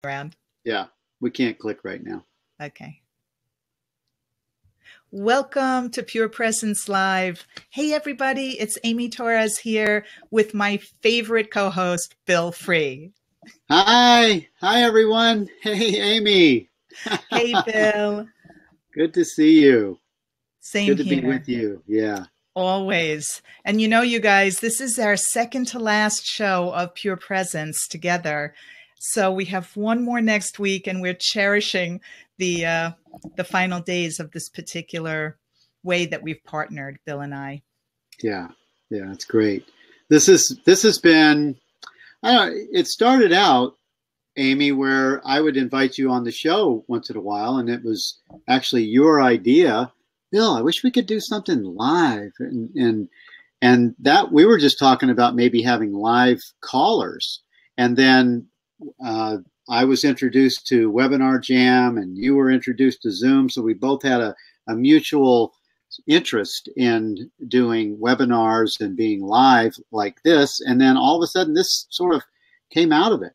around. Yeah, we can't click right now. Okay. Welcome to Pure Presence Live. Hey, everybody, it's Amy Torres here with my favorite co-host, Bill Free. Hi, everyone. Hey, Amy. Hey, Bill. Good to see you. Same Good to here. be with you. Yeah. Always. And you guys, this is our second to last show of Pure Presence together. So we have one more next week, and we're cherishing the final days of this particular way that we've partnered, Bill and I. Yeah, it's great. This has been, I don't know, it started out, Amy, where I would invite you on the show once in a while, and it was actually your idea. Bill, I wish we could do something live, and that we were just talking about maybe having live callers, and then I was introduced to Webinar Jam, and you were introduced to Zoom, so we both had a mutual interest in doing webinars and being live like this, and then all of a sudden this sort of came out of it.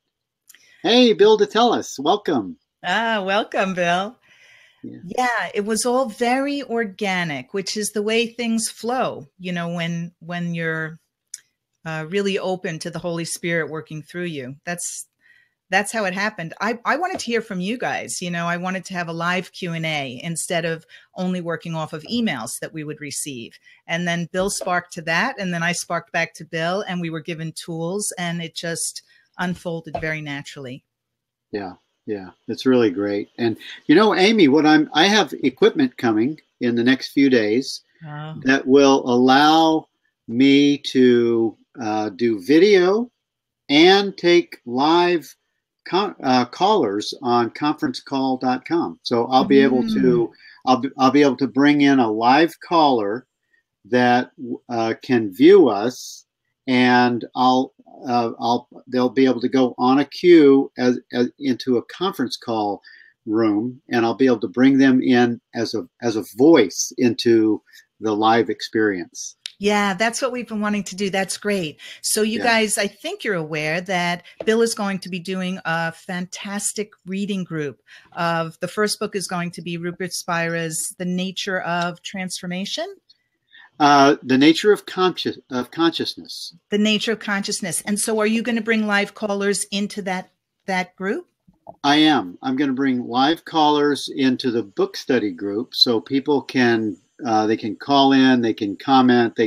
Hey, Bill DeTellis, welcome. Welcome, Bill. Yeah, it was all very organic, which is the way things flow, when you're really open to the Holy Spirit working through you. That's how it happened. I wanted to hear from you guys. I wanted to have a live Q&A instead of only working off of emails that we would receive. And then Bill sparked to that, and then I sparked back to Bill, and we were given tools, and it just unfolded very naturally. Yeah, it's really great. And Amy, I have equipment coming in the next few days that will allow me to do video and take live callers on conferencecall.com. So I'll be able to bring in a live caller that can view us, and they'll be able to go on a queue as into a conference call room, and I'll be able to bring them in as a voice into the live experience. Yeah, that's what we've been wanting to do. That's great. So you guys, I think you're aware that Bill is going to be doing a fantastic reading group of the first book is going to be Rupert Spira's The Nature of Transformation. The Nature of Consciousness. The Nature of Consciousness. And so are you going to bring live callers into that group? I am. I'm going to bring live callers into the book study group so people can they can call in, they can comment,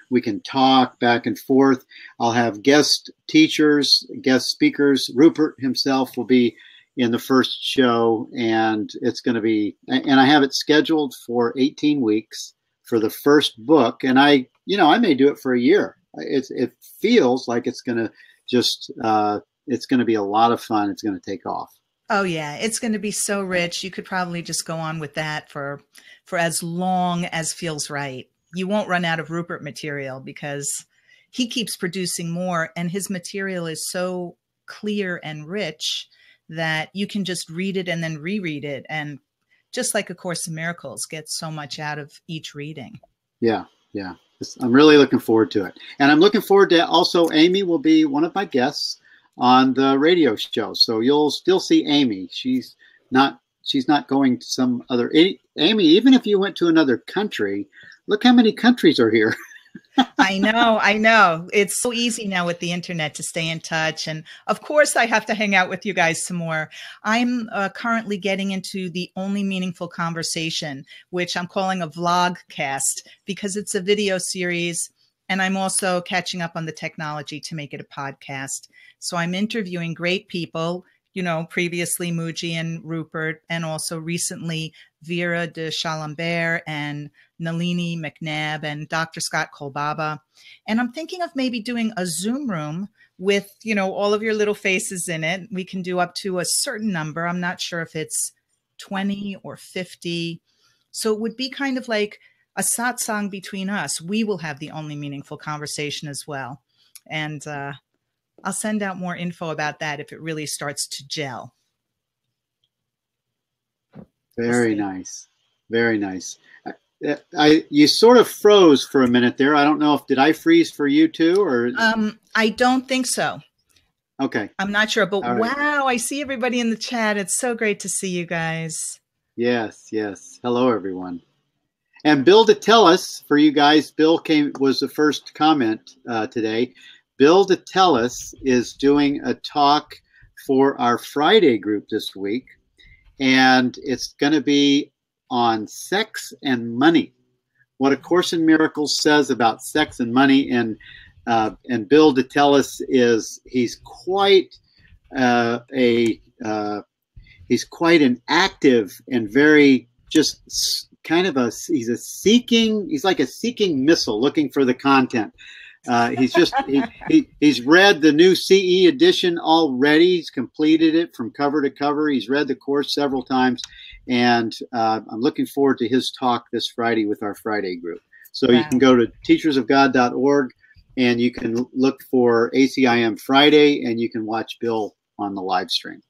we can talk back and forth. I'll have guest teachers, guest speakers. Rupert himself will be in the first show, and it's going to be, and I have it scheduled for 18 weeks for the first book. And I may do it for a year. It feels like it's going to just, it's going to be a lot of fun. It's going to take off. Oh yeah, it's going to be so rich. You could probably just go on with that for as long as feels right. You won't run out of Rupert material because he keeps producing more, and his material is so clear and rich that you can just read it and then reread it. And just like A Course in Miracles, get so much out of each reading. Yeah. I'm really looking forward to it. And I'm looking forward to also, Amy will be one of my guests on the radio show. So you'll still see Amy. She's not going to some other, Amy, even if you went to another country, look how many countries are here. I know. It's so easy now with the internet to stay in touch. And of course, I have to hang out with you guys some more. I'm currently getting into the Only Meaningful Conversation, which I'm calling a vlogcast because it's a video series. And I'm also catching up on the technology to make it a podcast. So I'm interviewing great people, previously Muji and Rupert, and also recently Vera de Chalambert and Nalini McNabb and Dr. Scott Kolbaba. And I'm thinking of maybe doing a Zoom room with, all of your little faces in it. We can do up to a certain number. I'm not sure if it's 20 or 50. So it would be kind of like a satsang between us. We will have the Only Meaningful Conversation as well. And I'll send out more info about that if it really starts to gel. Very nice. Very nice. You sort of froze for a minute there. I don't know did I freeze for you too, or? I don't think so. Okay. I'm not sure, but All right. wow, I see everybody in the chat. It's so great to see you guys. Yes, yes. Hello, everyone. And Bill Datellis, for you guys, Bill was the first comment today. Bill Datellis is doing a talk for our Friday group this week, and it's going to be on sex and money. What A Course in Miracles says about sex and money, and Bill Datellis he's quite he's quite an active and very just kind of he's like a seeking missile looking for the content. He's read the new CE edition already. He's completed it from cover to cover. He's read the course several times, and I'm looking forward to his talk this Friday with our Friday group. So you can go to teachersofgod.org and you can look for ACIM Friday, and you can watch Bill on the live stream.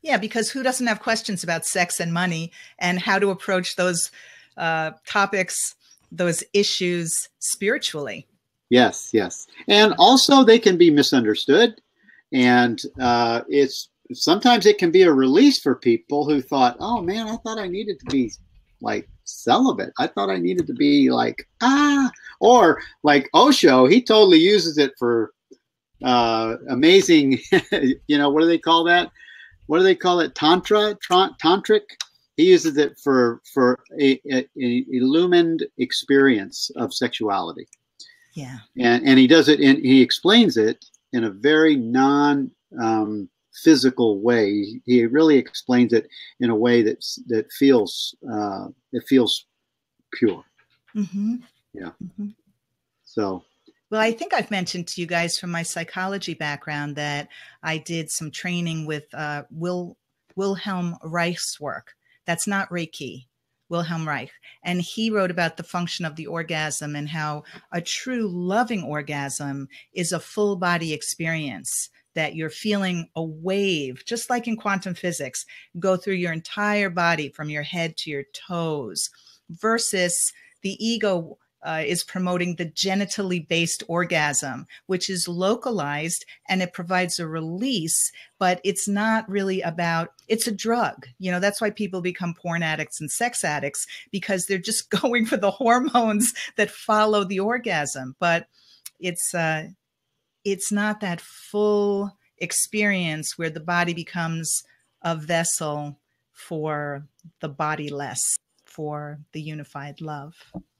Yeah, because who doesn't have questions about sex and money and how to approach those topics, those issues spiritually? Yes, yes. And also they can be misunderstood. And sometimes it can be a release for people who thought, oh man, I thought I needed to be like celibate. I thought I needed to be like, or like Osho, he totally uses it for amazing, what do they call that? What do they call it? Tantric. He uses it for a illumined experience of sexuality. Yeah. And he does it he explains it in a very physical way. He really explains it in a way that feels pure. Mm-hmm. Yeah. Mm-hmm. So. Well, I think I've mentioned to you guys from my psychology background that I did some training with Wilhelm Reich's work. That's not Reiki, Wilhelm Reich. And he wrote about the function of the orgasm and how a true loving orgasm is a full body experience, that you're feeling a wave, just like in quantum physics, go through your entire body from your head to your toes, versus the ego is promoting the genitally based orgasm, which is localized and it provides a release, but it's not really it's a drug. That's why people become porn addicts and sex addicts, because they're just going for the hormones that follow the orgasm. But it's not that full experience where the body becomes a vessel for the bodiless, for the unified love.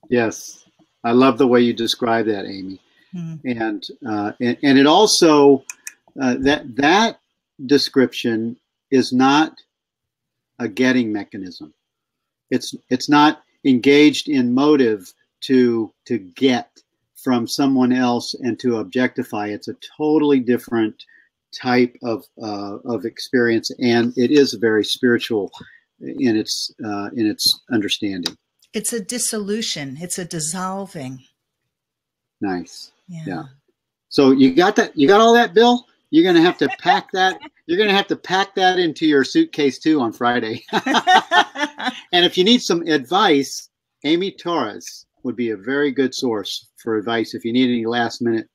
Yes. I love the way you describe that, Amy. And it also, that description is not a getting mechanism. It's not engaged in motive to get from someone else and to objectify. It's a totally different type of experience, and it is very spiritual in its understanding. It's a dissolution. It's a dissolving. Nice. Yeah. So you got that? You got all that, Bill? You're going to have to pack that. You're going to have to pack that into your suitcase too on Friday. And if you need some advice, Amy Torres would be a very good source for advice if you need any last minute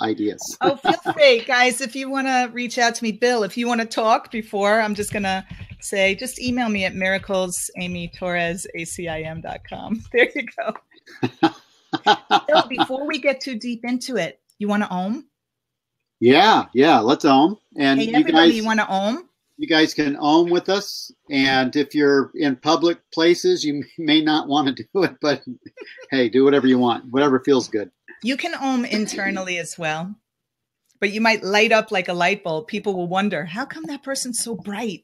ideas. Oh, feel free, guys. If you want to reach out to me, Bill, if you want to talk before, I'm just going to say, just email me at miraclesamytorresacim.com. There you go. Bill, before we get too deep into it, you want to Om? Yeah. Let's Om. And hey, everybody, you want to Om? You guys can Om with us. And if you're in public places, you may not want to do it, but hey, do whatever you want, whatever feels good. You can Om internally as well, but you might light up like a light bulb. People will wonder, how come that person's so bright?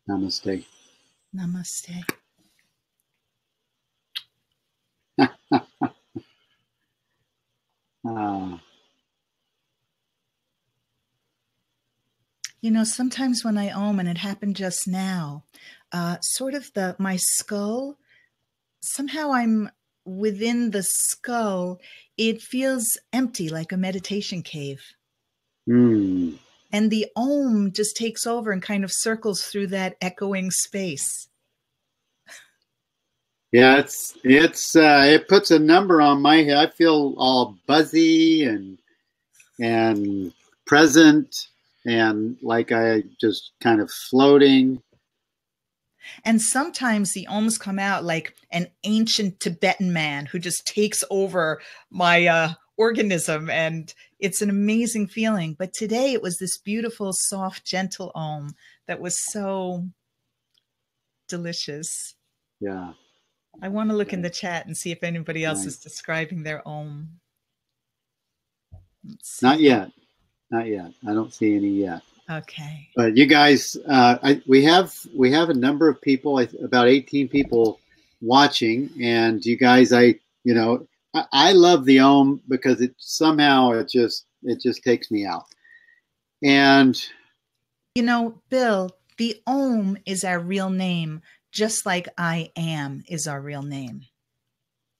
Namaste. Namaste. You know, sometimes when I Om, and it happened just now, sort of my skull, somehow I'm within the skull. It feels empty, like a meditation cave. Mm. And the Om just takes over and kind of circles through that echoing space. Yeah, it puts a number on my head. I feel all buzzy and present and like I just kind of floating. And sometimes the Oms come out like an ancient Tibetan man who just takes over my organism, and it's an amazing feeling. But today it was this beautiful, soft, gentle Om that was so delicious. Yeah. I want to look in the chat and see if anybody else is describing their Om. Not yet. Not yet. I don't see any yet. Okay. But you guys, we have a number of people, about 18 people watching, and you guys, I love the Om because it just takes me out. And you know, Bill, the Om is our real name, just like I am is our real name.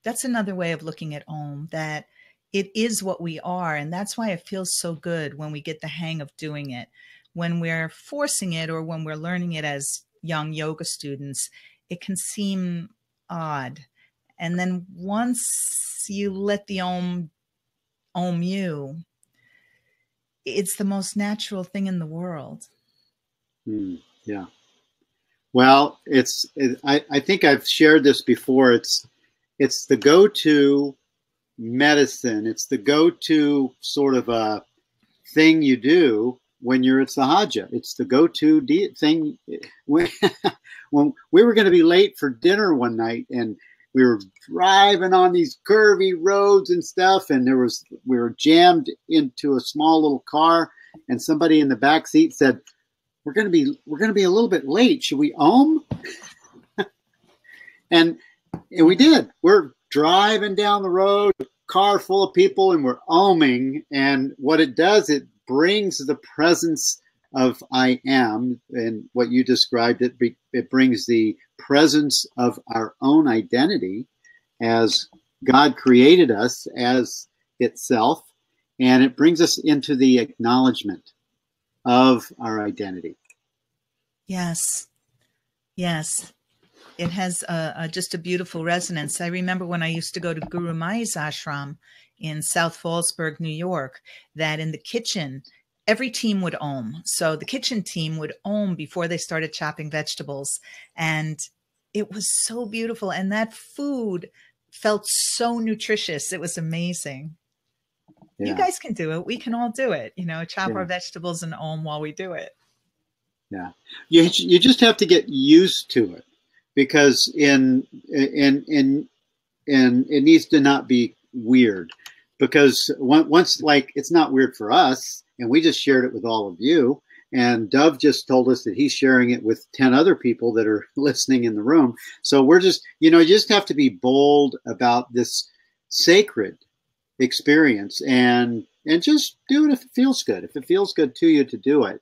That's another way of looking at Om, that it is what we are. And that's why it feels so good when we get the hang of doing it. When we're forcing it or when we're learning it as young yoga students, it can seem odd. And then once you let the Om you, it's the most natural thing in the world. Yeah. Well, I think I've shared this before. It's the go-to medicine. It's the go-to sort of a thing you do when you're at Sahaja. It's the go-to thing. When we were going to be late for dinner one night, and we were driving on these curvy roads and stuff, and we were jammed into a small little car, and somebody in the back seat said, We're going to be a little bit late. Should we Om? and we did. We're driving down the road, car full of people, and we're Oming. And what it does, it brings the presence of I am, and what you described, it brings the presence of our own identity as God created us as itself, and it brings us into the acknowledgement of our identity. Yes. Yes. It has just a beautiful resonance. I remember when I used to go to Guru Mai's ashram in South Fallsburg, New York, that in the kitchen, every team would Om. So the kitchen team would Om before they started chopping vegetables. And it was so beautiful. And that food felt so nutritious. It was amazing. Yeah. You guys can do it. We can all do it. Chop our vegetables and Om while we do it. Yeah. You just have to get used to it, because and it needs to not be weird, because once, like, it's not weird for us, and we just shared it with all of you, and Dove just told us that he's sharing it with 10 other people that are listening in the room. So we're just, you just have to be bold about this sacred experience and just do it if it feels good. If it feels good to you to do it.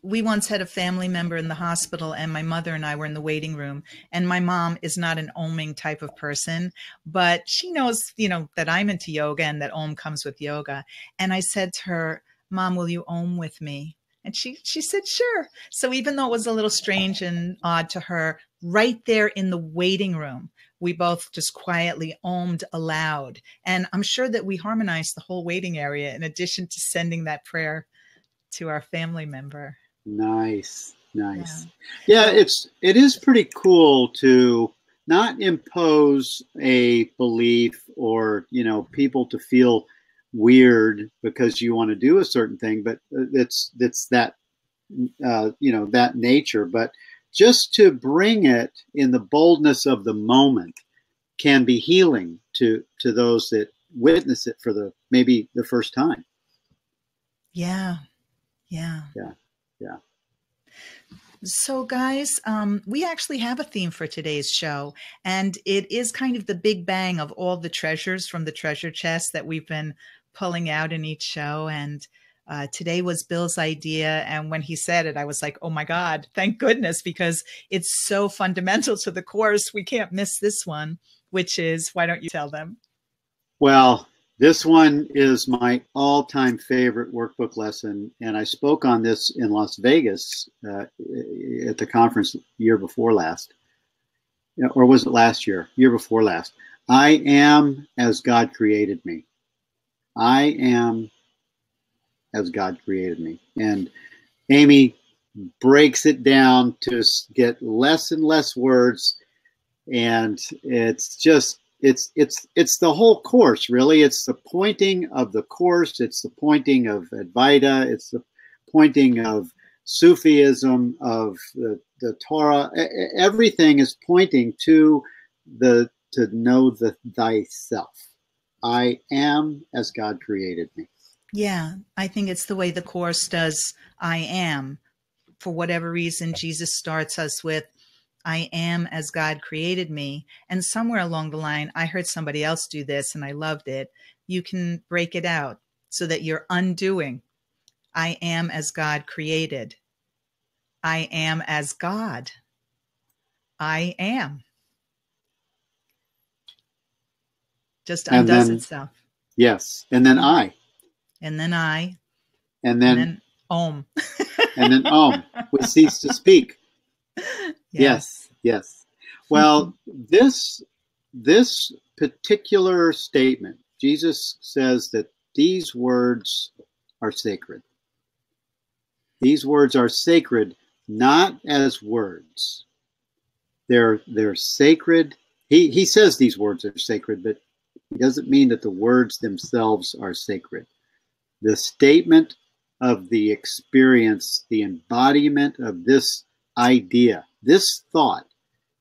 We once had a family member in the hospital, and my mother and I were in the waiting room, and my mom is not an Oming type of person, but she knows, that I'm into yoga and that Om comes with yoga. And I said to her, Mom, will you Om with me? And she said, sure. So even though it was a little strange and odd to her, right there in the waiting room, we both just quietly Om'd aloud. And I'm sure that we harmonized the whole waiting area in addition to sending that prayer to our family member. Nice. Yeah, it is pretty cool to not impose a belief or, people to feel weird because you want to do a certain thing, but it's that, that nature. But just to bring it in the boldness of the moment can be healing to those that witness it for maybe the first time. Yeah. So, guys, we actually have a theme for today's show, and it is kind of the big bang of all the treasures from the treasure chest that we've been pulling out in each show. And today was Bill's idea. And when he said it, I was like, oh my God, thank goodness, because it's so fundamental to the course. We can't miss this one, which is, why don't you tell them? Well, this one is my all-time favorite workbook lesson, and I spoke on this in Las Vegas at the conference year before last. Or was it last year? Year before last. I am as God created me. I am as God created me. And Amy breaks it down to get less and less words, and it's just it's the whole course, really. It's the pointing of the course. It's the pointing of Advaita. It's the pointing of Sufism, of the Torah. Everything is pointing to know the thyself. I am as God created me. Yeah, I think it's the way the course does I am. For whatever reason, Jesus starts us with, I am as God created me. And somewhere along the line, I heard somebody else do this and I loved it. You can break it out so that you're undoing. I am as God created. I am as God. I am. Just undoes itself. Yes. And then I. And then I. And then Om. And then Om. We cease to speak. Yes. Yes. Well, this particular statement, Jesus says that these words are sacred. These words are sacred, not as words. They're sacred. He says these words are sacred, but he doesn't mean that the words themselves are sacred. The statement of the experience, the embodiment of this idea, this thought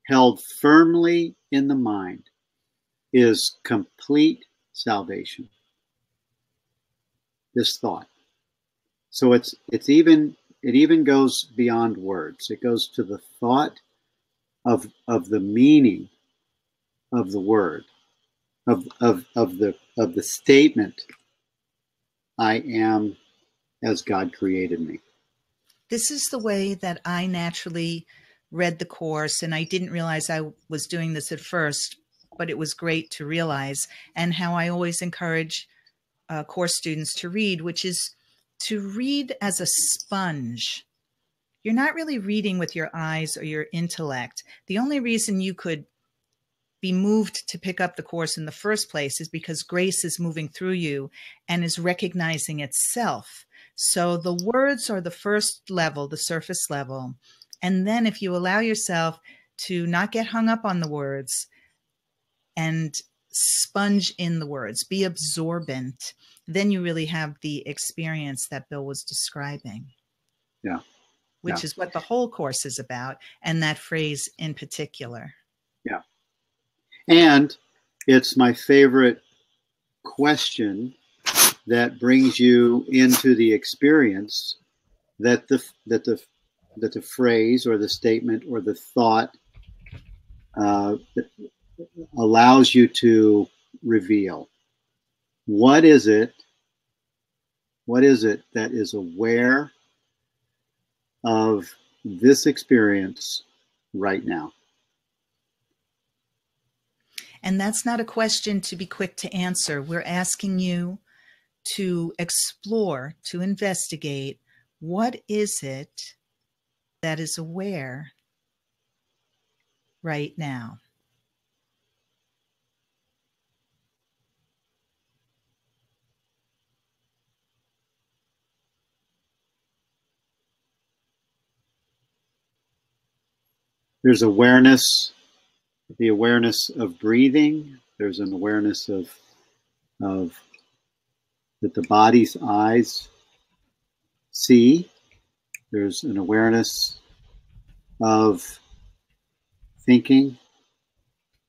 held firmly in the mind, is complete salvation. This thought. So it even goes beyond words. It goes to the thought of the meaning of the word, of the statement, I am as God created me. This is the way that I naturally read the course, and I didn't realize I was doing this at first, but it was great to realize, and how I always encourage course students to read, which is to read as a sponge. You're not really reading with your eyes or your intellect. The only reason you could be moved to pick up the course in the first place is because grace is moving through you and is recognizing itself. So the words are the first level, the surface level. And then if you allow yourself to not get hung up on the words and sponge in the words, be absorbent, then you really have the experience that Bill was describing. Yeah. Which is what the whole course is about, and that phrase in particular. Yeah. And it's my favorite question that brings you into the experience that the phrase or the statement or the thought allows you to reveal. What is it that is aware of this experience right now? And that's not a question to be quick to answer. We're asking you to explore, to investigate, what is it that is aware right now? There's awareness, the awareness of breathing. There's an awareness of that the body's eyes see. There's an awareness of thinking.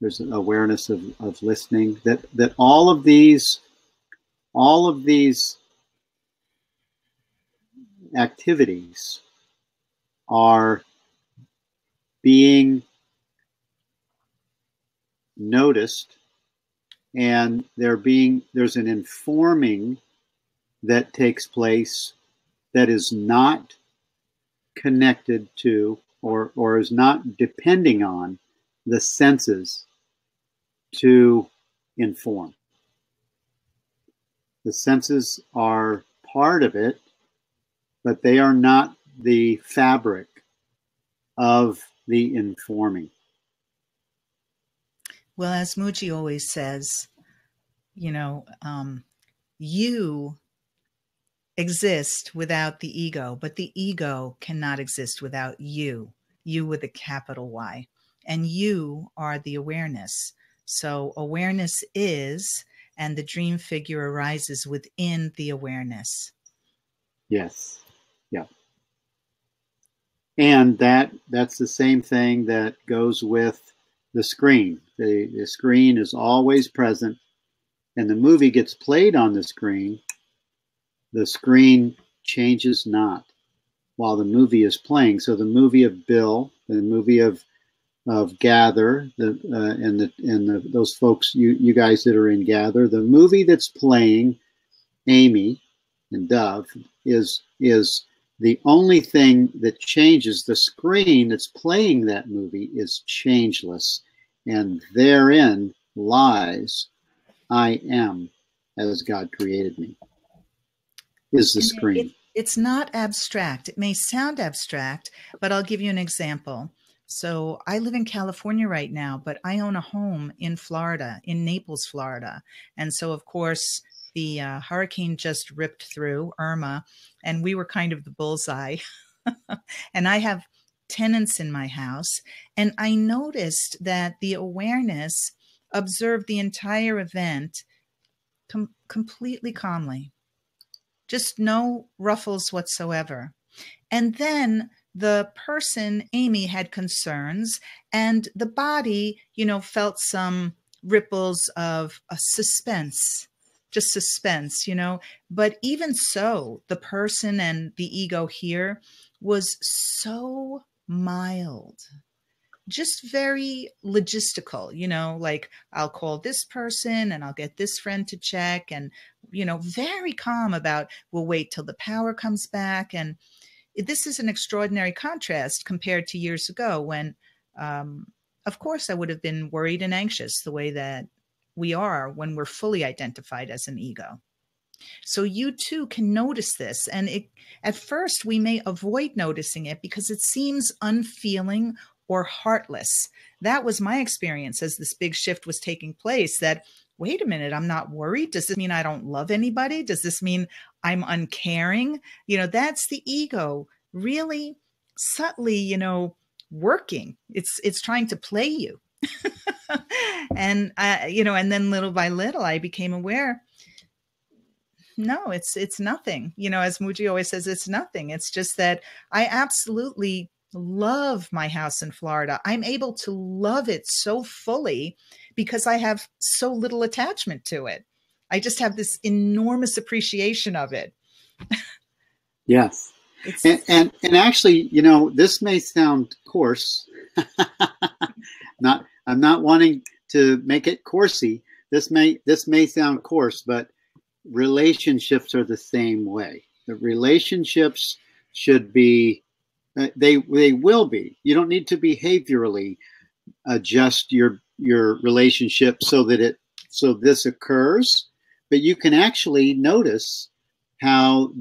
There's an awareness of listening. That all of these activities are being noticed, and there's an informing that takes place that is not connected to or is not depending on the senses to inform. The senses are part of it, but they are not the fabric of the informing. Well, as Mooji always says, you exist without the ego, but the ego cannot exist without you with a capital Y. And you are the awareness. So awareness is, and the dream figure arises within the awareness. Yes. Yeah. And that's the same thing that goes with the screen. The screen is always present, and the movie gets played on the screen changes not while the movie is playing. So the movie of Bill, the movie of Gather, those folks, you guys that are in Gather, the movie that's playing, Amy and Dove, is the only thing that changes. The screen that's playing that movie is changeless, and therein lies I am as God created me, is the screen. It's not abstract. It may sound abstract, but I'll give you an example. So I live in California right now, but I own a home in Florida, in Naples, Florida. And so, of course, the hurricane just ripped through, Irma, and we were kind of the bullseye. And I have tenants in my house, and I noticed that the awareness observed the entire event completely calmly. Just no ruffles whatsoever. And then the person, Amy, had concerns, and the body, felt some ripples of suspense, just suspense, But even so, the person and the ego here was so mild, just very logistical, like I'll call this person and I'll get this friend to check, and, very calm about we'll wait till the power comes back. And this is an extraordinary contrast compared to years ago when, of course, I would have been worried and anxious the way that we are when we're fully identified as an ego. So you too can notice this. And at first we may avoid noticing it because it seems unfeeling or heartless. That was my experience as this big shift was taking place, that, wait a minute, I'm not worried. Does this mean I don't love anybody? Does this mean I'm uncaring? That's the ego really subtly, working. It's trying to play you. And, and then little by little, I became aware, no, it's nothing. As Mooji always says, it's nothing. It's just that I absolutely love my house in Florida. I'm able to love it so fully because I have so little attachment to it. I just have this enormous appreciation of it. Yes. And actually, this may sound coarse. I'm not wanting to make it coursey. This may sound coarse, but relationships are the same way. The relationships should be, they will be. You don't need to behaviorally adjust your relationship so this occurs, but you can actually notice how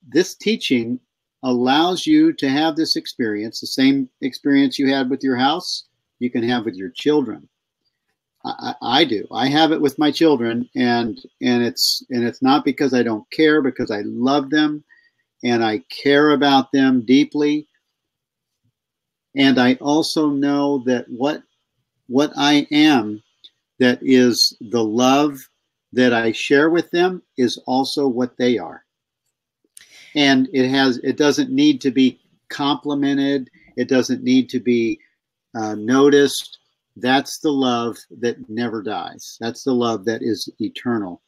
this teaching allows you to have this experience, the same experience you had with your house, you can have with your children. I do. I have it with my children, and it's not because I don't care, because I love them and I care about them deeply. And I also know that what I am, that is the love that I share with them, is also what they are. And it doesn't need to be complimented. It doesn't need to be noticed. That's the love that never dies. That's the love that is eternal.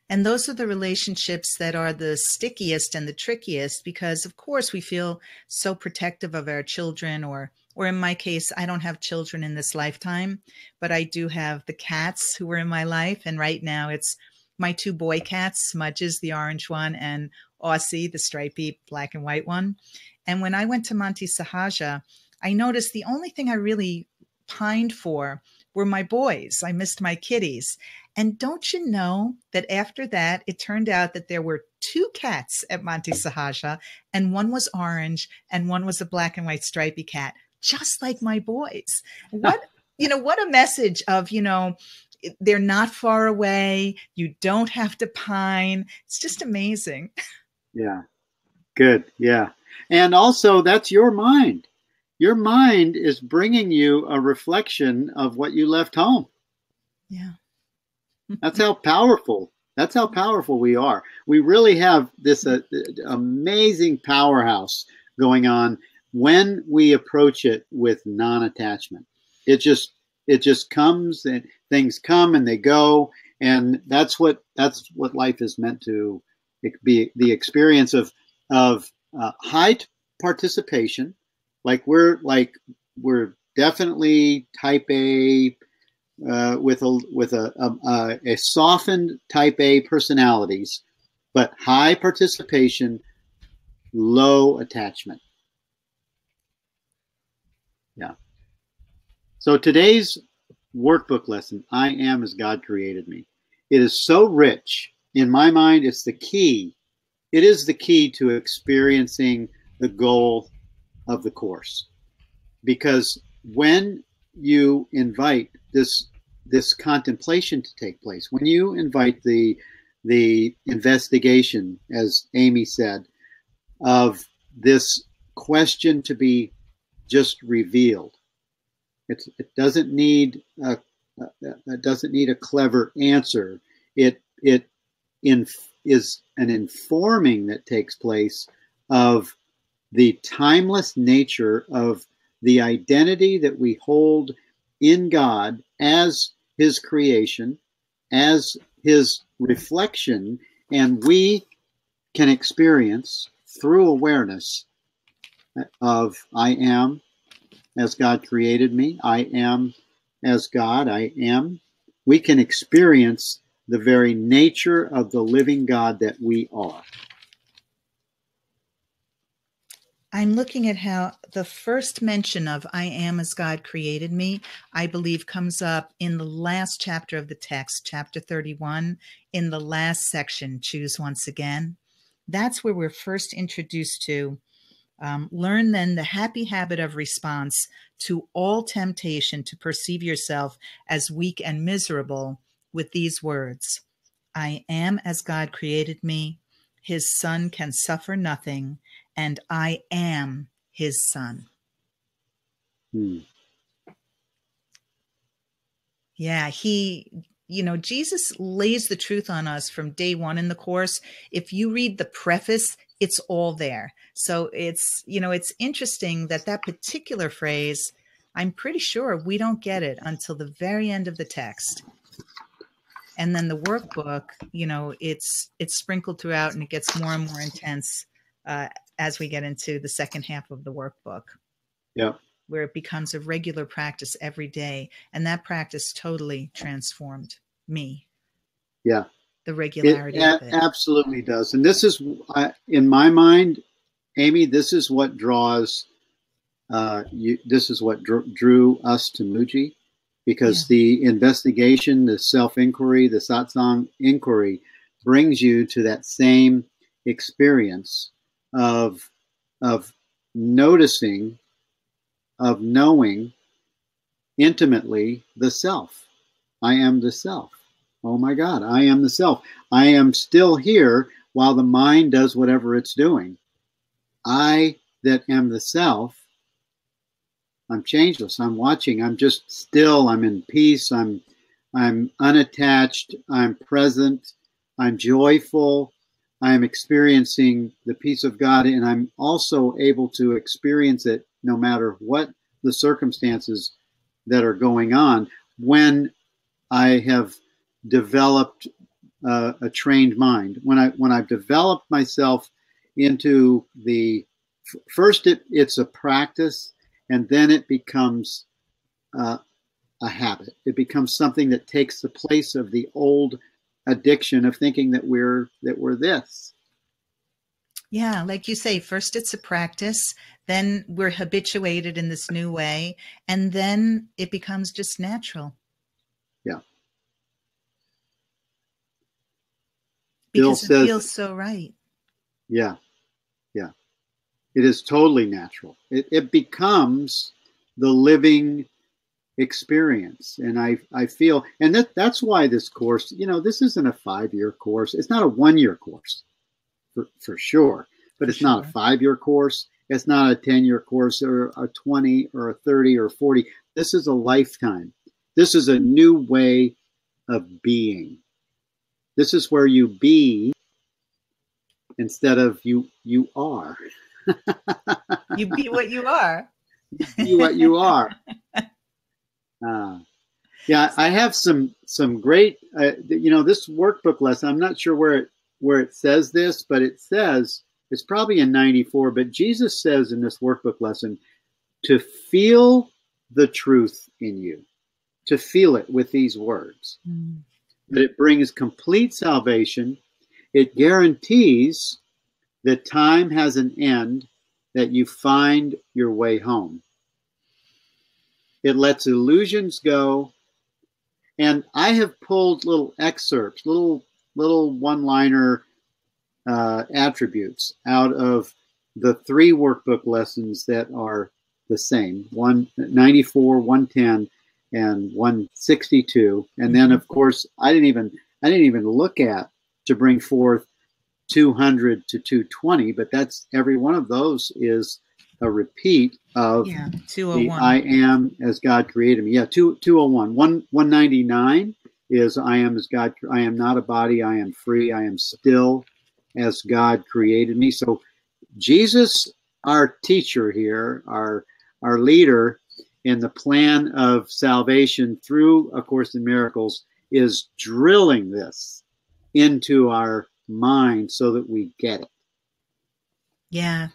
And those are the relationships that are the stickiest and the trickiest because, of course, we feel so protective of our children, or in my case, I don't have children in this lifetime, but I do have the cats who were in my life. And right now it's my two boy cats, Smudges, the orange one, and Aussie, the stripy black and white one. And when I went to Monte Sahaja, I noticed the only thing I really pined for were my boys. I missed my kitties. And don't you know that after that, it turned out that there were two cats at Monte Sahaja, and one was orange and one was a black and white stripy cat, just like my boys. What, what a message of, they're not far away. You don't have to pine. It's just amazing. Yeah. Good. Yeah. And also that's your mind. Your mind is bringing you a reflection of what you left home. Yeah. That's how powerful we are. We really have this amazing powerhouse going on when we approach it with non-attachment. It just comes, and things come and they go, and that's what life is meant to be, the experience of high participation. Like we're definitely type A, with a softened type A personalities, but high participation, low attachment. Yeah. So today's workbook lesson, I am as God created me. It is so rich. In my mind, it's the key. It is the key to experiencing the goal of the course. Because when you invite this contemplation to take place, when you invite the investigation, as Amy said, of this question to be just revealed, it doesn't need a clever answer. It is an informing that takes place of the timeless nature of the identity that we hold in God as his creation, as his reflection, and we can experience through awareness of I am as God created me, I am as God, I am. We can experience the very nature of the living God that we are. I'm looking at how the first mention of I am as God created me, I believe comes up in the last chapter of the text, chapter 31, in the last section, Choose Once Again. That's where we're first introduced to learn then the happy habit of response to all temptation to perceive yourself as weak and miserable with these words. I am as God created me. His son can suffer nothing, and I am his son. Yeah, Jesus lays the truth on us from day one in the course. If you read the preface, it's all there. So it's interesting that particular phrase, I'm pretty sure we don't get it until the very end of the text. And then the workbook, it's sprinkled throughout and it gets more and more intense as we get into the second half of the workbook. Yeah. Where it becomes a regular practice every day. And that practice totally transformed me. Yeah. The regularity of it. Absolutely does. And this is, in my mind, Amy, this is what draws, this is what drew us to Mooji, because the investigation, the self-inquiry, the satsang inquiry brings you to that same experience of noticing, of knowing intimately the self. I am the self. Oh my God, I am the self. I am still here while the mind does whatever it's doing. I that am the self, I'm changeless. I'm watching. I'm just still. I'm in peace. I'm unattached. I'm present. I'm joyful. I'm experiencing the peace of God, and I'm also able to experience it no matter what the circumstances that are going on when I have developed a trained mind. When I've developed myself into first it's a practice, and then it becomes a habit. It becomes something that takes the place of the old addiction of thinking that we're this. Yeah, like you say, first it's a practice, then we're habituated in this new way, and then it becomes just natural. Yeah. Because it feels so right. Yeah. Yeah. It is totally natural. It becomes the living experience. And I feel, and that's why this course, this isn't a 5-year course. It's not a 1-year course for sure, but it's not a 5-year course. It's not a 10-year course or a 20 or a 30 or 40. This is a lifetime. This is a new way of being. This is where you be instead of you are. You be what you are. Be what you are. Yeah, I have some great, this workbook lesson. I'm not sure where it says this, but it says, it's probably in 94, but Jesus says in this workbook lesson to feel the truth in you, to feel it with these words. That it brings complete salvation. It guarantees that time has an end, that you find your way home. It lets illusions go. And I have pulled little excerpts, little one-liner attributes out of the 3 workbook lessons that are the same, 194, 110, and 162. And then, of course, I didn't even look at to bring forth 200 to 220, but that's every one of those is a repeat of the I am as God created me. Yeah, 201. 199 is I am as God. I am not a body. I am free. I am still as God created me. So Jesus, our teacher here, our leader in the plan of salvation through A Course in Miracles, is drilling this into our mind so that we get it. Yeah.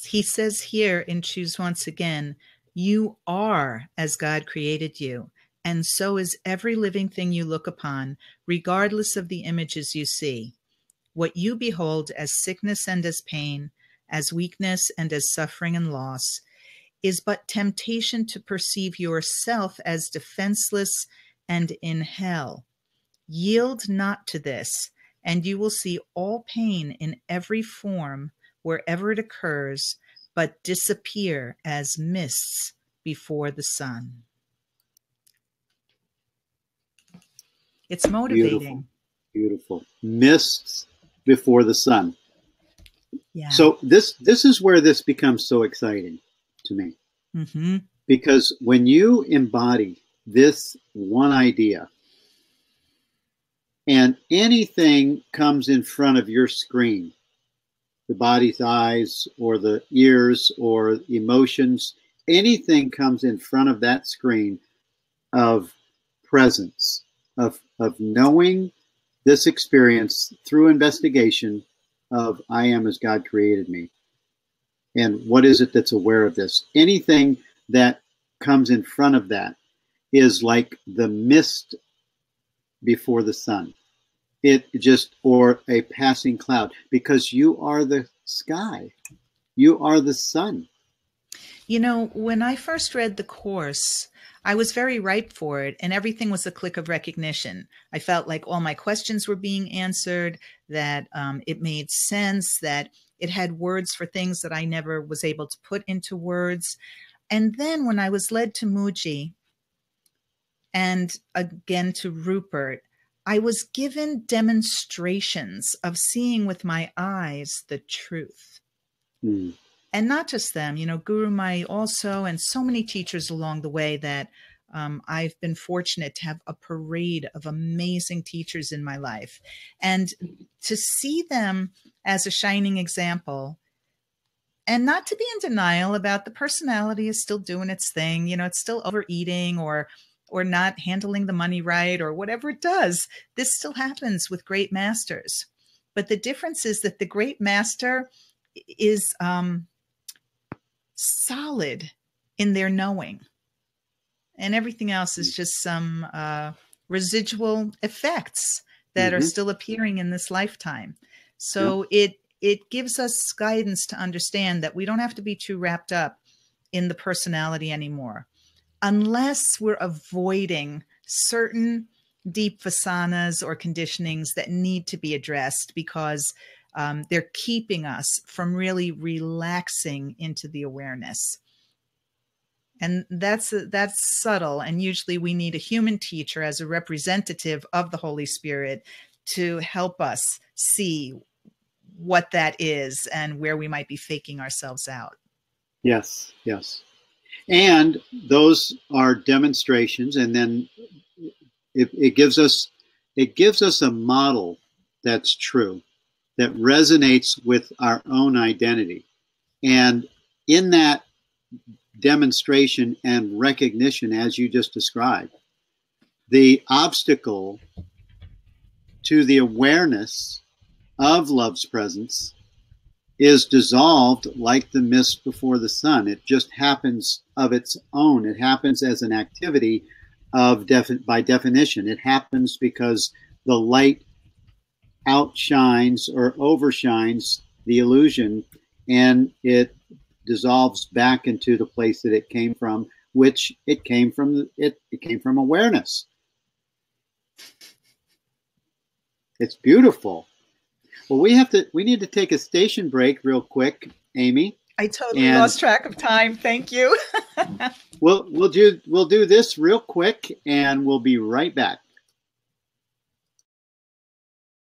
He says here in Choose Once Again, you are as God created you, and so is every living thing you look upon, regardless of the images you see. What you behold as sickness and as pain, as weakness and as suffering and loss, is but temptation to perceive yourself as defenseless and in hell. Yield not to this, and you will see all pain in every form, wherever it occurs, but disappear as mists before the sun. It's motivating. Beautiful. Mists before the sun. Yeah. So this is where this becomes so exciting to me. Mm-hmm. Because when you embody this one idea, and anything comes in front of your screen, the body's eyes or the ears or emotions, anything comes in front of that screen of presence, of knowing this experience through investigation of I am as God created me. And what is it that's aware of this? Anything that comes in front of that is like the mist before the sun. Or a passing cloud, because you are the sky. You are the sun. When I first read the course, I was very ripe for it, and everything was a click of recognition. I felt like all my questions were being answered, that it made sense, that it had words for things that I never was able to put into words. And then when I was led to Mooji and again to Rupert, I was given demonstrations of seeing with my eyes the truth. Mm. And not just them, Guru Mai also, and so many teachers along the way that I've been fortunate to have a parade of amazing teachers in my life. And to see them as a shining example, and not to be in denial about the personality is still doing its thing, it's still overeating or or not handling the money right or whatever it does, this still happens with great masters. But the difference is that the great master is solid in their knowing. And everything else is just some residual effects that are still appearing in this lifetime. So it gives us guidance to understand that we don't have to be too wrapped up in the personality anymore, unless we're avoiding certain deep vasanas or conditionings that need to be addressed because they're keeping us from really relaxing into the awareness. And that's subtle. And usually we need a human teacher as a representative of the Holy Spirit to help us see what that is and where we might be faking ourselves out. Yes, yes. And those are demonstrations, and then it gives us a model that's true, that resonates with our own identity. And in that demonstration and recognition, as you just described, the obstacle to the awareness of love's presence is dissolved like the mist before the sun. It just happens of its own. It happens as an activity by definition. It happens because the light outshines or overshines the illusion, and it dissolves back into the place that it came from, which it came from awareness. It's beautiful. Well, we need to take a station break real quick, Amy. I totally lost track of time. Thank you. We'll do this real quick, and we'll be right back.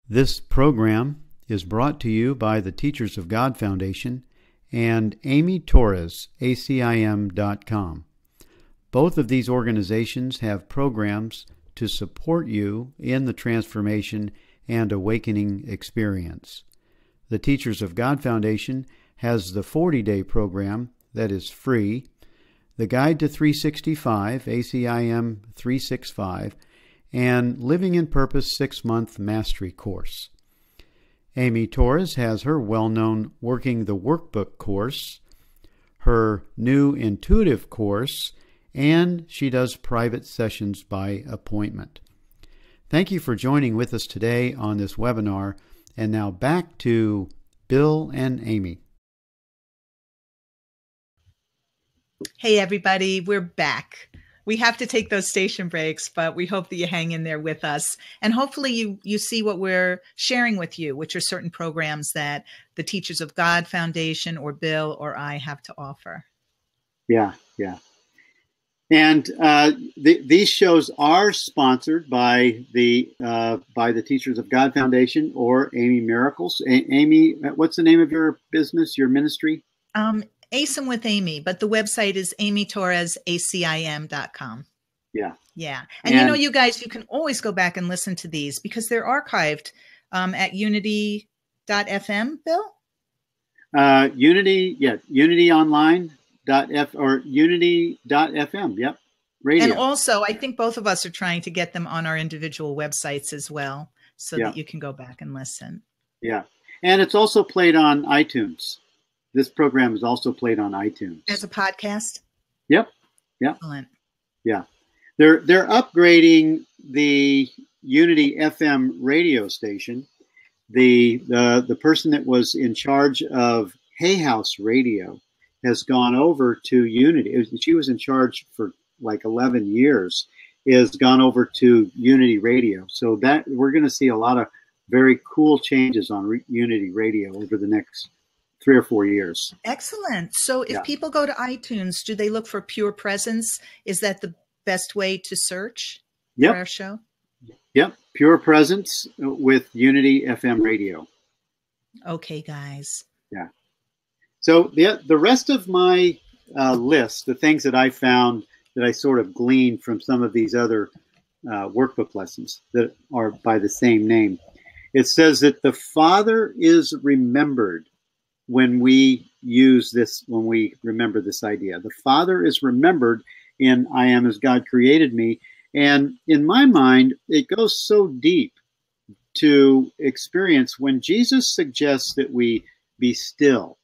This program is brought to you by the Teachers of God Foundation and Amy Torres, ACIM.com. Both of these organizations have programs to support you in the transformation and awakening experience. The Teachers of God Foundation has the 40-day program that is free, the Guide to 365, ACIM 365, and Living in Purpose 6-month mastery course. Amy Torres has her well-known Working the Workbook course, her new Intuitive course, and she does private sessions by appointment. Thank you for joining with us today on this webinar. And now back to Bill and Amy. Hey, everybody, we're back. We have to take those station breaks, but we hope that you hang in there with us. And hopefully you see what we're sharing with you, which are certain programs that the Teachers of God Foundation or Bill or I have to offer. Yeah, yeah. And these shows are sponsored by the Teachers of God Foundation or Amy Miracles. Amy, what's the name of your business, your ministry? ACIM with Amy, but the website is amytorresacim.com. Yeah. Yeah. And you know, you guys, you can always go back and listen to these because they're archived at unity.fm, Bill? Unityonline.f or unity.fm. Yep. Radio. And also, I think both of us are trying to get them on our individual websites as well so that you can go back and listen. Yeah. And it's also played on iTunes. This program is also played on iTunes. As a podcast? Yep. Yep. Excellent. Yeah. They're upgrading the Unity FM radio station. The person that was in charge of Hay House Radio has gone over to Unity. She was in charge for like 11 years, has gone over to Unity Radio. So that we're going to see a lot of very cool changes on Unity Radio over the next 3 or 4 years. Excellent. So if people go to iTunes, do they look for Pure Presence? Is that the best way to search for our show? Yep. Pure Presence with Unity FM Radio. Okay, guys. Yeah. So the rest of my list, the things that I found that I sort of gleaned from some of these other workbook lessons that are by the same name, it says that the Father is remembered when we use this, when we remember this idea. The Father is remembered in I am as God created me. And in my mind, it goes so deep to experience when Jesus suggests that we be still,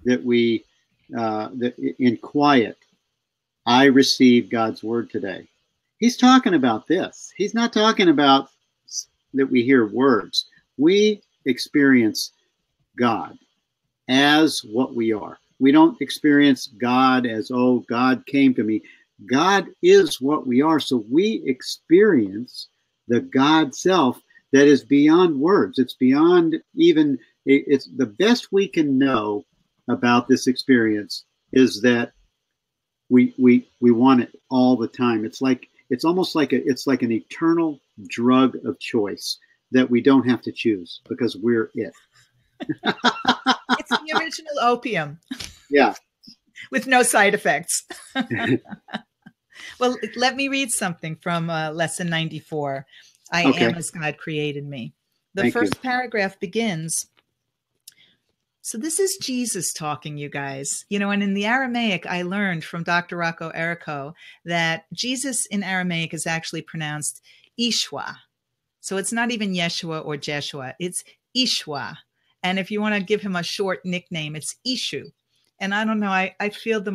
that we, that in quiet, I receive God's word today. He's talking about this. He's not talking about that we hear words. We experience God as what we are. We don't experience God as, oh, God came to me. God is what we are. So we experience the God self that is beyond words. It's beyond even, it's the best we can know about this experience is that we want it all the time. It's almost like it's like an eternal drug of choice that we don't have to choose because we're it. It's the original opium. Yeah. With no side effects. Well, let me read something from lesson 94. I am as God created me. The first paragraph begins. So this is Jesus talking, you guys. You know, and in the Aramaic, I learned from Dr. Rocco Errico that Jesus in Aramaic is actually pronounced Ishwa. So it's not even Yeshua or Jeshua. It's Ishwa. And if you want to give him a short nickname, it's Ishu. And I don't know, I feel the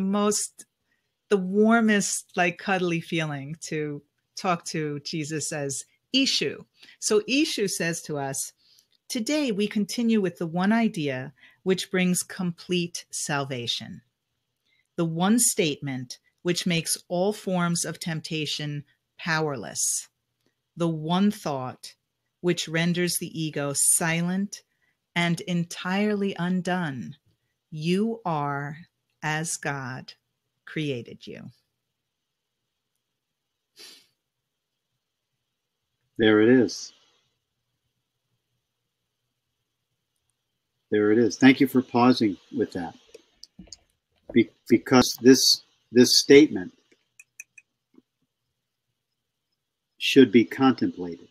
warmest, like cuddly feeling to talk to Jesus as Ishu. So Ishu says to us, today we continue with the one idea which brings complete salvation. The one statement which makes all forms of temptation powerless. The one thought which renders the ego silent and entirely undone. You are as God created you. There it is. There it is. Thank you for pausing with that. Because this statement should be contemplated.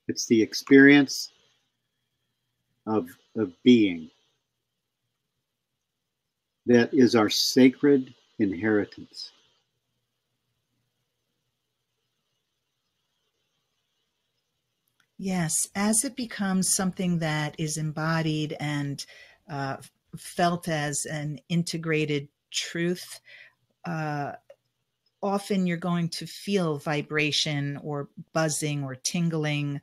It's the experience of being that is our sacred inheritance. Yes, as it becomes something that is embodied and felt as an integrated truth, often you're going to feel vibration or buzzing or tingling,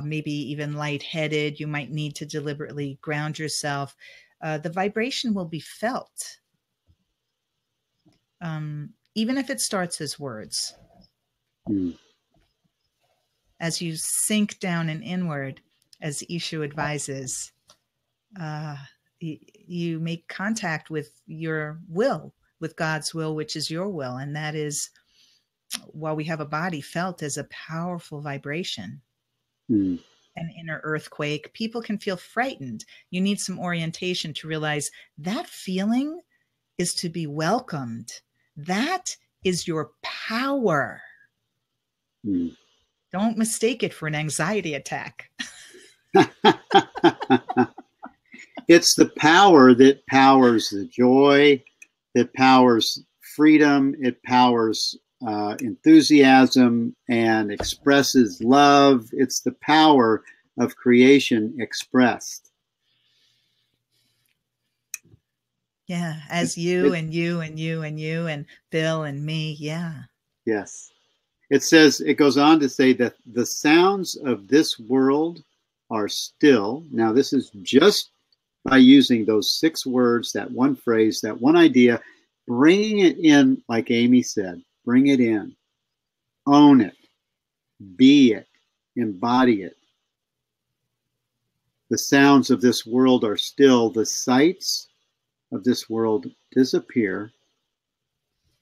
maybe even lightheaded. You might need to deliberately ground yourself. The vibration will be felt, even if it starts as words. As you sink down and inward, as Ishu advises, you make contact with your will, with God's will, which is your will. And that is, while we have a body, felt as a powerful vibration. An inner earthquake. People can feel frightened. You need some orientation to realize that feeling is to be welcomed. That is your power. Don't mistake it for an anxiety attack. It's the power that powers the joy, that powers freedom, it powers enthusiasm and expresses love. It's the power of creation expressed. Yeah, as you and you and you and you and Bill and me, yeah. Yes. It goes on to say that the sounds of this world are still. Now, this is just by using those 6 words, that one phrase, that one idea, bringing it in, like Amy said, bring it in, own it, be it, embody it. The sounds of this world are still, the sights of this world disappear,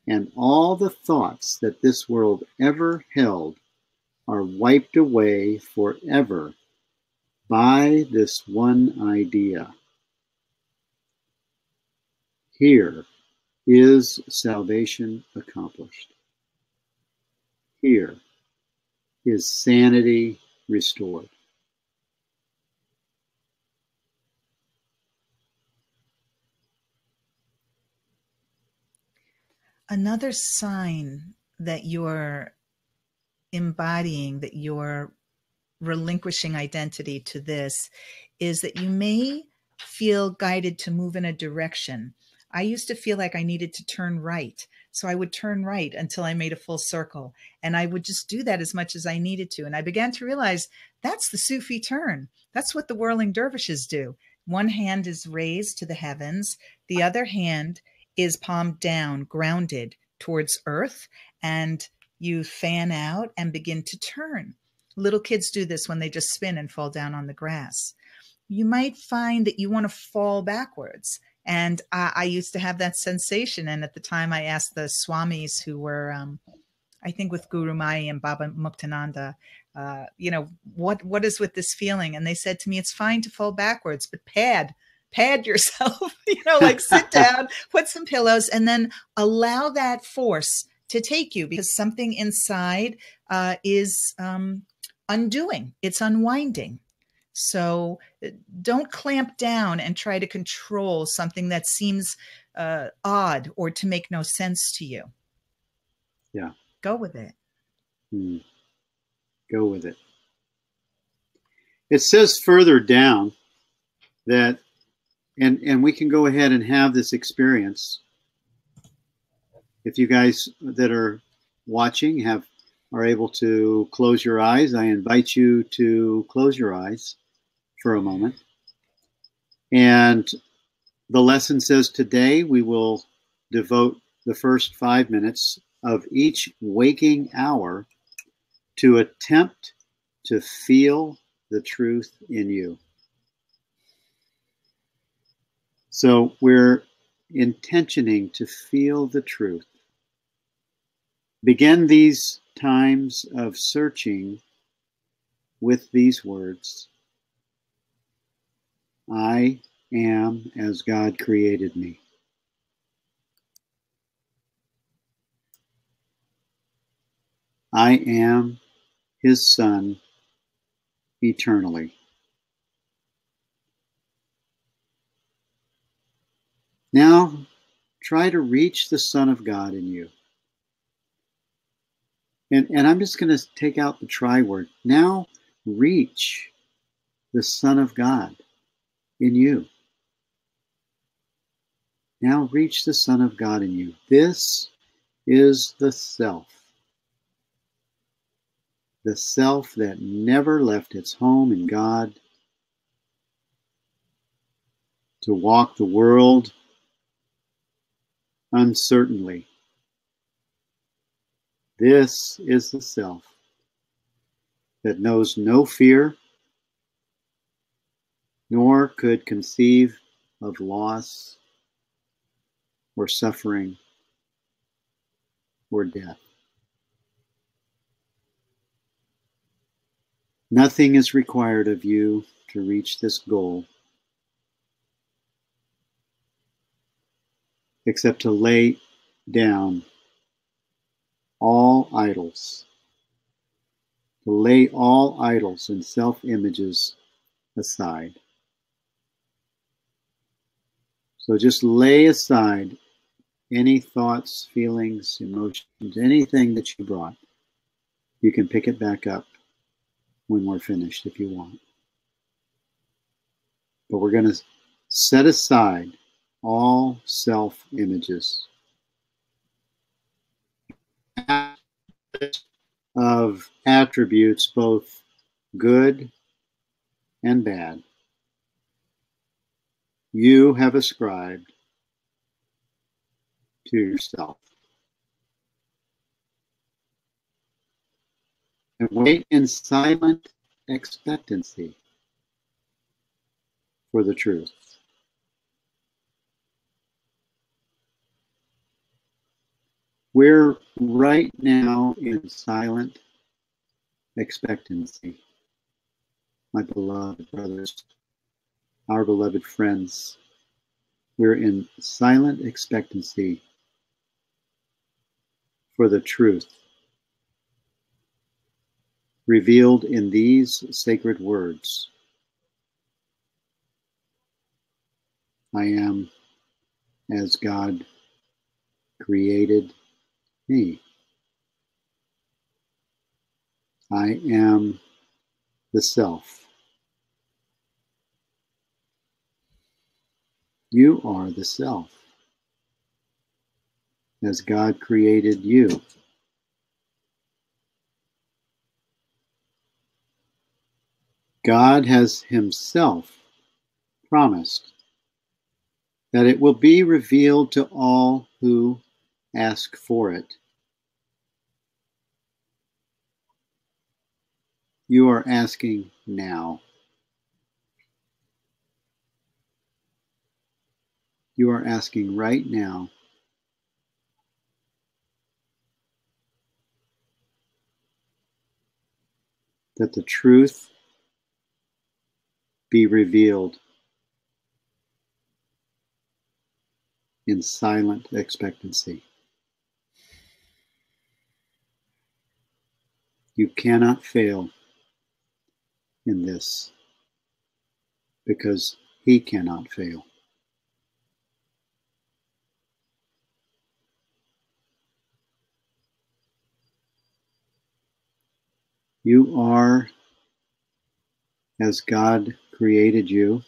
and all the thoughts that this world ever held are wiped away forever by this one idea. Here is salvation accomplished. Here is sanity restored. another sign that you're embodying, that you're relinquishing identity to this, is that you may feel guided to move in a direction. I used to feel like I needed to turn right. So I would turn right until I made a full circle. And I would just do that as much as I needed to. And I began to realize that's the Sufi turn. That's what the whirling dervishes do. One hand is raised to the heavens. The other hand is palmed down, grounded towards earth. And you fan out and begin to turn. Little kids do this when they just spin and fall down on the grass. You might find that you want to fall backwards. And I used to have that sensation. And at the time I asked the Swamis who were, I think with Guru Mai and Baba Muktananda, what is with this feeling? And they said to me, it's fine to fall backwards, but pad yourself, like sit down, put some pillows, and then allow that force to take you, because something inside is undoing, it's unwinding. So don't clamp down and try to control something that seems odd or to make no sense to you. Yeah. Go with it. Go with it. It says further down that, and we can go ahead and have this experience. If you guys that are watching are able to close your eyes, I invite you to close your eyes for a moment. And the lesson says today we will devote the first 5 minutes of each waking hour to attempt to feel the truth in you. So we're intentioning to feel the truth. Begin these times of searching with these words: I am as God created me. I am His Son eternally. Now try to reach the Son of God in you. And I'm just going to take out the try word. Now reach the Son of God in you. Now reach the Son of God in you. This is the self. The self that never left its home in God to walk the world uncertainly. This is the self that knows no fear, nor could conceive of loss or suffering or death. Nothing is required of you to reach this goal except to lay down all idols, to lay all idols and self-images aside. So just lay aside any thoughts, feelings, emotions, anything that you brought. You can pick it back up when we're finished if you want. But we're going to set aside all self-images of attributes, both good and bad, you have ascribed to yourself. And wait in silent expectancy for the truth. We're right now in silent expectancy, my beloved brothers, our beloved friends. We're in silent expectancy for the truth revealed in these sacred words. I am as God created me. I am the self. You are the self, as God created you. God has himself promised that it will be revealed to all who ask for it. You are asking now. You are asking right now. That the truth be revealed in silent expectancy. You cannot fail in this because he cannot fail. You are as God created you.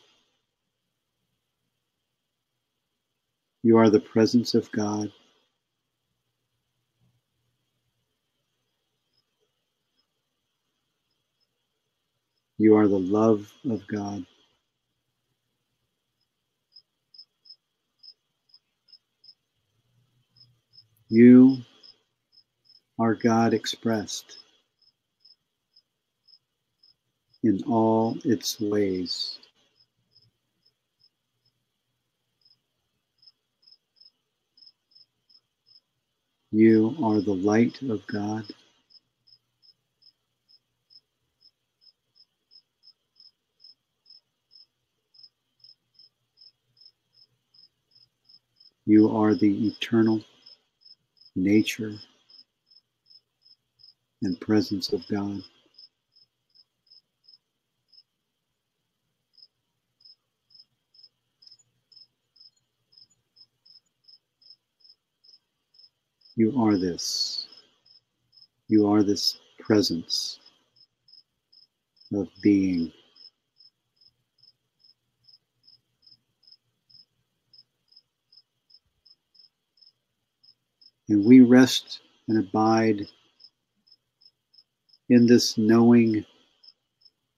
You are the presence of God. You are the love of God. You are God expressed in all its ways. You are the light of God. You are the eternal nature and presence of God. You are this. You are this presence of being. And we rest and abide in this knowing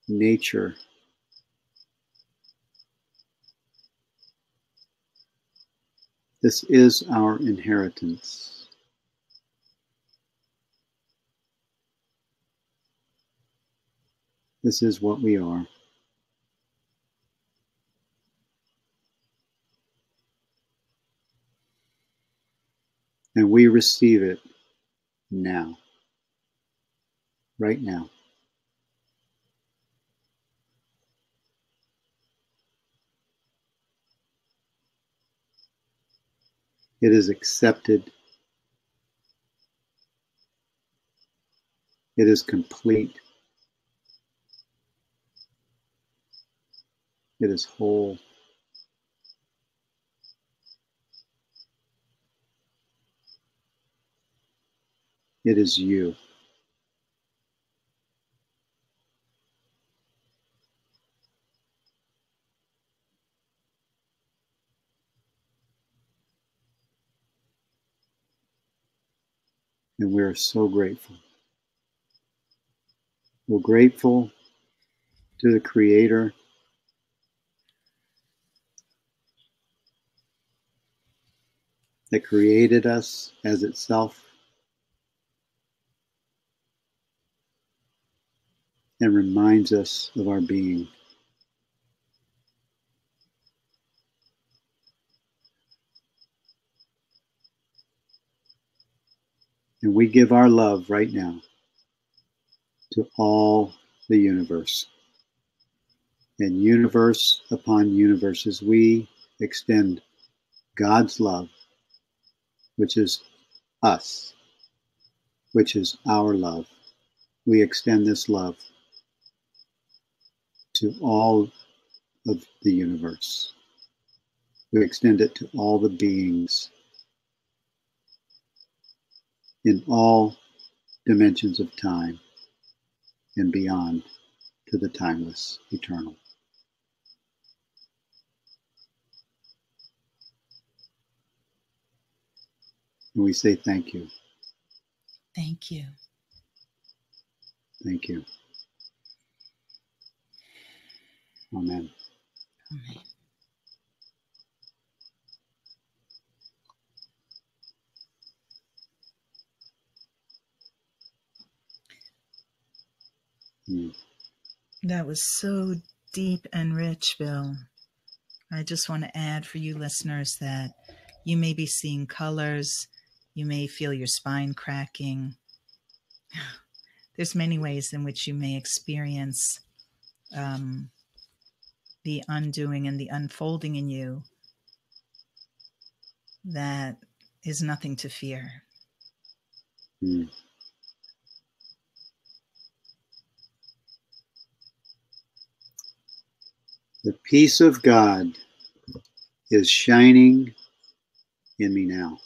nature. This is our inheritance. This is what we are. And we receive it now, right now. It is accepted. It is complete. It is whole. It is you. And we are so grateful. We're grateful to the Creator that created us as itself and reminds us of our being. And we give our love right now to all the universe. And universe upon universes, we extend God's love, which is us, which is our love. We extend this love to all of the universe. We extend it to all the beings. in all dimensions of time and beyond to the timeless, eternal. And we say thank you. Thank you. Thank you. Amen. Amen. That was so deep and rich, Bill. I just want to add for you listeners that you may be seeing colors. You may feel your spine cracking. There's many ways in which you may experience the undoing and the unfolding in you that is nothing to fear. Mm. The peace of God is shining in me now.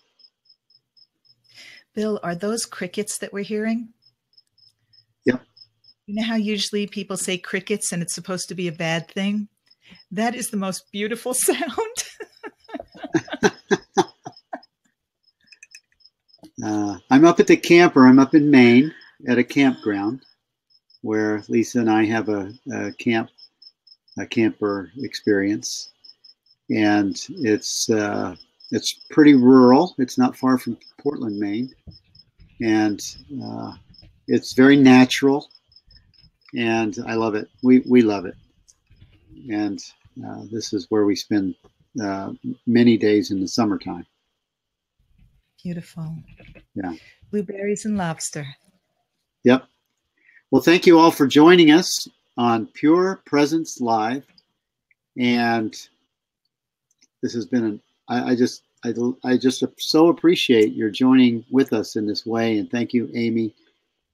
Bill, are those crickets that we're hearing? Yep. You know how usually people say crickets and it's supposed to be a bad thing? That is the most beautiful sound. I'm up at the camper. I'm up in Maine at a campground where Lisa and I have a camper experience, and it's pretty rural. It's not far from Portland, Maine, and it's very natural, and I love it. We love it, and this is where we spend many days in the summertime. Beautiful. Yeah. Blueberries and lobster. Yep. Well, thank you all for joining us on Pure Presence Live. And this has been I just so appreciate your joining with us in this way. And thank you, Amy.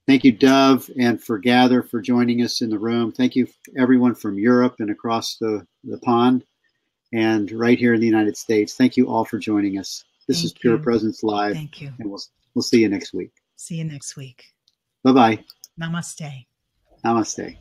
Thank you, Dove, and Gather for joining us in the room. Thank you, everyone from Europe and across the pond and right here in the United States. Thank you all for joining us. This is Pure Presence Live. Thank you. And we'll see you next week. See you next week. Bye-bye. Namaste. Namaste.